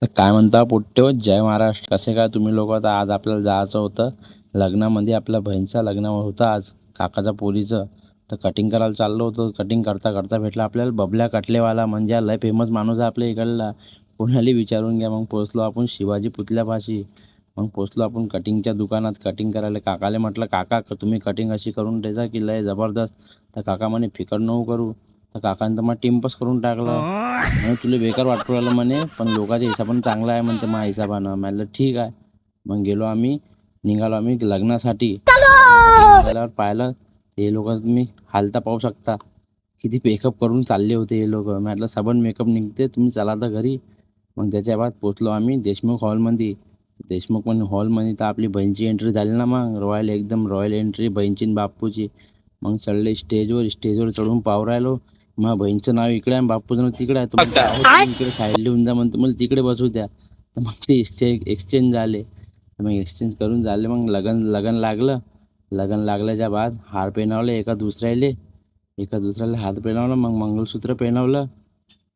तर काय म्हणता पोट्ट्यो, जय महाराष्ट्र. कसे काय तुम्ही लोक? आता आज आपल्याला जायचं होतं लग्नामध्ये. आपल्या बहिणीचं लग्न होतं आज, काकाच्या पोरीचं. तर कटिंग करायला चाललो होतो. कटिंग करता करता भेटला आपल्याला बबल्या कटलेवाला, म्हणजे लय फेमस माणूस आहे आपल्या इकडला. कोणाला विचारून घ्या. मग पोचलो आपण शिवाजी पुतल्यापाशी. मग पोचलो आपण कटिंगच्या दुकानात कटिंग करायला. काकाला म्हटलं, काका तुम्ही कटिंग अशी करून द्यायचा की लय जबरदस्त. तर काका म्हणे फिकर नको करू. तर काकानं तर मग टिंपच करून टाकलं. म्हणे तुला बेकार वाटू राहिलं म्हणे, पण लोकांच्या हिसाबानं चांगला आहे म्हणते माझ्या हिसाबानं. म्हणलं ठीक आहे. मग निघालो आम्ही लग्नासाठी. निघाल्यावर पाहिलं हे लोक, तुम्ही हालता पाहू शकता किती मेकअप करून चालले होते हे लोक. म्हटलं सबन मेकअप निघते, तुम्ही चला तर घरी. मग त्याच्या बाद पोचलो आम्ही देशमुख हॉलमध्ये. देशमुख हॉलमध्ये तर आपली बहीणची एंट्री झाली ना. मग एकदम रॉयल एंट्री बहीणची आणि बाप्पूची. मग चढले स्टेजवर चढून पाहू राहिलो. मग बहीणचं नाव इकडे आहे, बाप्पूचं नाव तिकडे आहे. तर म्हणते, अहो तुम्ही इकडे साईड लिहून जा म्हणते, मला तिकडे बसू द्या. तर मग ते एक्सचेंज झाले. तर मग एक्सचेंज करून झाले. मग लगन लागलं. लगन लागल्याच्या बाद हार पेनावले एका दुसऱ्याला हात पेनावलं. मग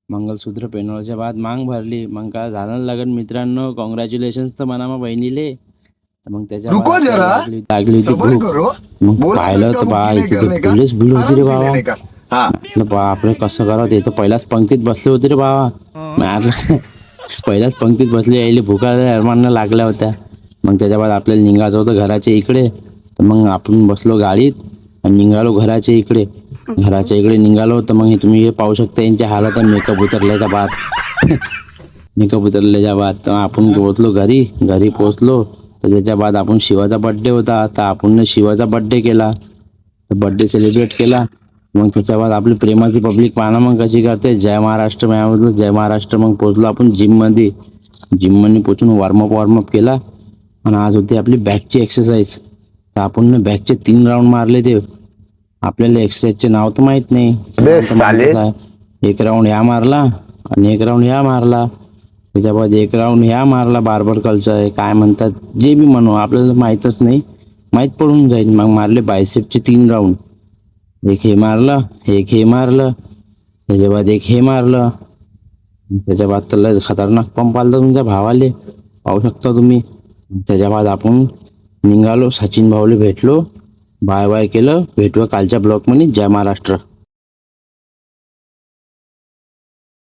मंगलसूत्र पेनवल्याच्या बाद मांग भरली. मग काय झालं लगन मित्रांनो, कॉंग्रॅच्युलेशन्स तर म्हणा मग बहिणीले. तर मग त्याच्या बाद आपल्याला लागली होती भूक. मग पाहिलं तर बा इथे तर फुलेच भीड होती रे बाबा. म्हटलं बापरे कसं करावं, ते तर पहिल्याच पंक्तीत बसले होते रे बाबा. म्हटलं पहिल्याच पंक्तीत बसले, यायले भुका अरमांना लागल्या होत्या. मग त्याच्या बाद आपल्याला निघायचं होतं घराच्या इकडे. तर मग आपण बसलो गाडीत आणि निघालो घराच्या इकडे. निघालो तर मग तुम्ही हे पाहू शकता यांच्या हालात मेकअप उतरल्याच्या बाद. तर आपण पोहोचलो घरी पोहोचलो. तर त्याच्या बाद आपण शिवाचा बड्डे होता, तर आपण शिवाचा बड्डे केला. तर बड्डे सेलिब्रेट केला. मग त्याच्या बाद आपली प्रेमाची पब्लिक पाहणं मग कशी करते. जय महाराष्ट्र मॅमधलं जय महाराष्ट्र. मग पोहोचलो आपण जिममध्ये. पोचून वॉर्मअप केला. आणि आज होती आपली बॅकची एक्सरसाइज. तर आपण बॅकचे 3 राऊंड मारले. ते आपल्याला एक्सरसाइजचे नाव तर माहित नाही. एक राऊंड ह्या मारला आणि एक राऊंड ह्या मारला. त्याच्या बाद एक राऊंड ह्या मारला. बार्बर कल्चर आहे काय म्हणतात, जे बी म्हणू आपल्याला माहीतच नाही, माहीत पडून जाईल. मग मारले बायसेपचे 3 राऊंड. एक हे मारलं, एक हे मारलं, त्याच्या बाद एक हे मारलं. त्याच्या बाद त्याला खतरनाक पंप आला तुमच्या भावाले, पाहू शकता तुम्ही. त्याच्या बाद आपण निघालो, सचिन भाऊले भेटलो, बाय बाय केलं. भेटूया कालच्या ब्लॉगमध्ये. जय महाराष्ट्र.